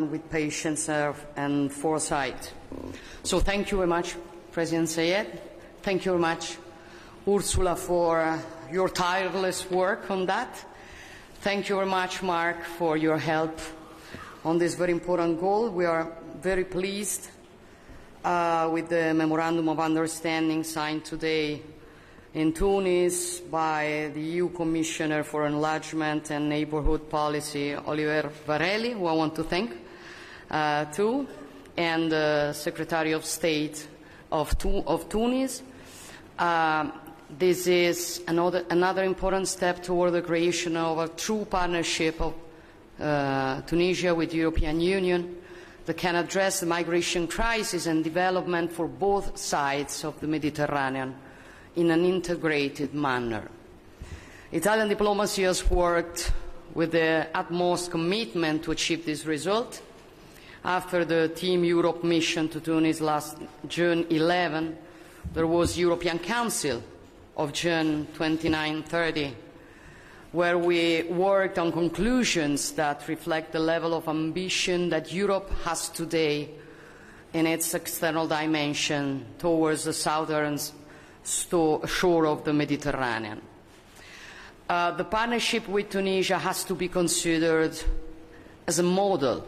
with patience and foresight. So thank you very much, President Sayed. Thank you very much, Ursula, for your tireless work on that. Thank you very much, Mark, for your help on this very important goal. We are very pleased with the Memorandum of Understanding signed today in Tunis by the EU Commissioner for Enlargement and Neighbourhood Policy, Oliver Varhelyi, who I want to thank too, and the Secretary of State of Tunis. This is another important step toward the creation of a true partnership of Tunisia with the European Union that can address the migration crisis and development for both sides of the Mediterranean in an integrated manner. Italian diplomacy has worked with the utmost commitment to achieve this result. After the Team Europe mission to Tunis last June 11, there was the European Council of June 29-30, where we worked on conclusions that reflect the level of ambition that Europe has today in its external dimension towards the southern shore of the Mediterranean. The partnership with Tunisia has to be considered as a model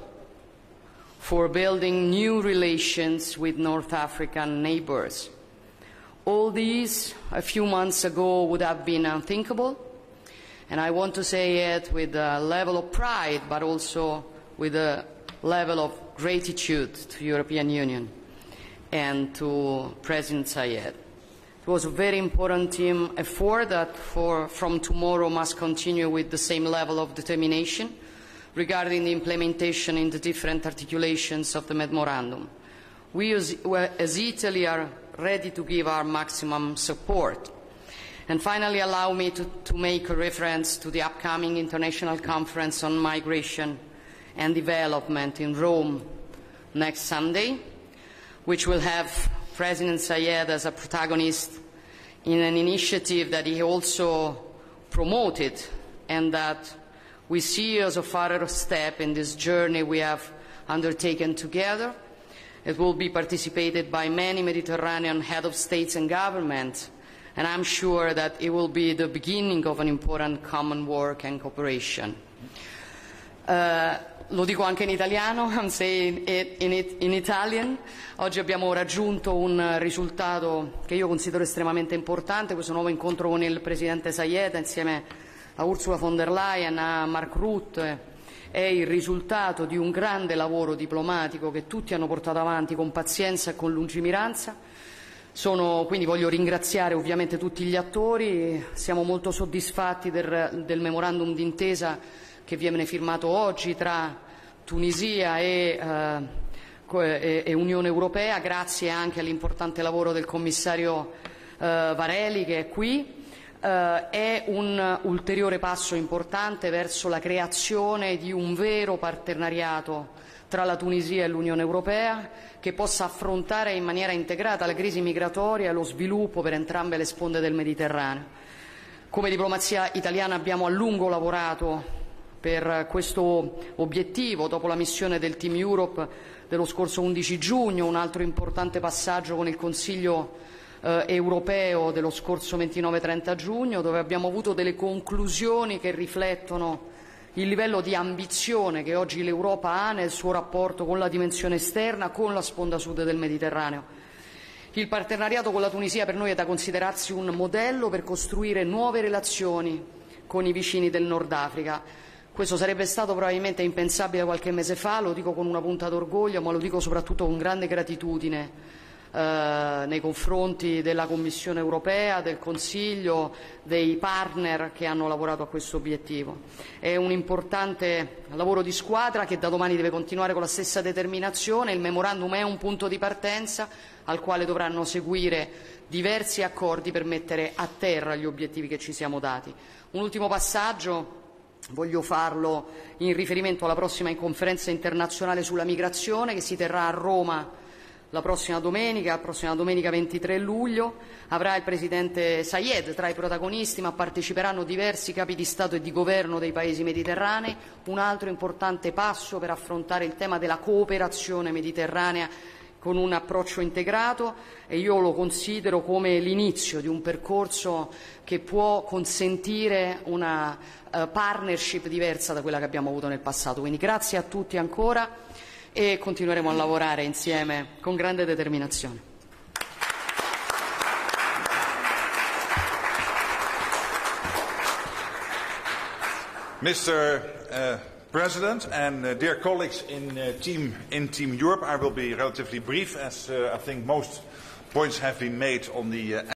for building new relations with North African neighbours. All these, a few months ago, would have been unthinkable, and I want to say it with a level of pride, but also with a level of gratitude to the European Union and to President Sayed. It was a very important team effort that from tomorrow must continue with the same level of determination regarding the implementation in the different articulations of the memorandum. We as Italy are ready to give our maximum support. And finally, allow me to make a reference to the upcoming International Conference on Migration and Development in Rome next Sunday, which will have President Sayed as a protagonist in an initiative that he also promoted and that we see as a further step in this journey we have undertaken together. It will be participated by many Mediterranean heads of states and governments, and I'm sure that it will be the beginning of an important common work and cooperation. Lo dico anche in italiano, I'm saying it in Italian. Oggi abbiamo raggiunto un risultato che io considero estremamente importante, questo nuovo incontro con il Presidente Sayed insieme a Ursula von der Leyen, a Mark Rutte, è il risultato di un grande lavoro diplomatico che tutti hanno portato avanti con pazienza e con lungimiranza. Quindi voglio ringraziare ovviamente tutti gli attori, siamo molto soddisfatti del memorandum d'intesa che viene firmato oggi tra Tunisia e Unione Europea, grazie anche all'importante lavoro del commissario Varhelyi che è qui. È un ulteriore passo importante verso la creazione di un vero partenariato tra la Tunisia e l'Unione Europea che possa affrontare in maniera integrata la crisi migratoria e lo sviluppo per entrambe le sponde del Mediterraneo. Come diplomazia italiana abbiamo a lungo lavorato per questo obiettivo, dopo la missione del Team Europe dello scorso 11 giugno, un altro importante passaggio con il Consiglio europeo dello scorso 29-30 giugno, dove abbiamo avuto delle conclusioni che riflettono il livello di ambizione che oggi l'Europa ha nel suo rapporto con la dimensione esterna, con la sponda sud del Mediterraneo. Il partenariato con la Tunisia per noi è da considerarsi un modello per costruire nuove relazioni con i vicini del Nord Africa. Questo sarebbe stato probabilmente impensabile qualche mese fa, lo dico con una punta d'orgoglio, ma lo dico soprattutto con grande gratitudine nei confronti della Commissione europea, del Consiglio, dei partner che hanno lavorato a questo obiettivo. È un importante lavoro di squadra che da domani deve continuare con la stessa determinazione. Il memorandum è un punto di partenza al quale dovranno seguire diversi accordi per mettere a terra gli obiettivi che ci siamo dati. Un ultimo passaggio. Voglio farlo in riferimento alla prossima conferenza internazionale sulla migrazione che si terrà a Roma la prossima domenica 23 luglio, avrà il Presidente Sayed tra i protagonisti, ma parteciperanno diversi capi di Stato e di Governo dei Paesi mediterranei, un altro importante passo per affrontare il tema della cooperazione mediterranea con un approccio integrato, e io lo considero come l'inizio di un percorso che può consentire una partnership diversa da quella che abbiamo avuto nel passato. Quindi grazie a tutti ancora e continueremo a lavorare insieme con grande determinazione. Mr. President and dear colleagues in Team Europe, I will be relatively brief as I think most points have been made on the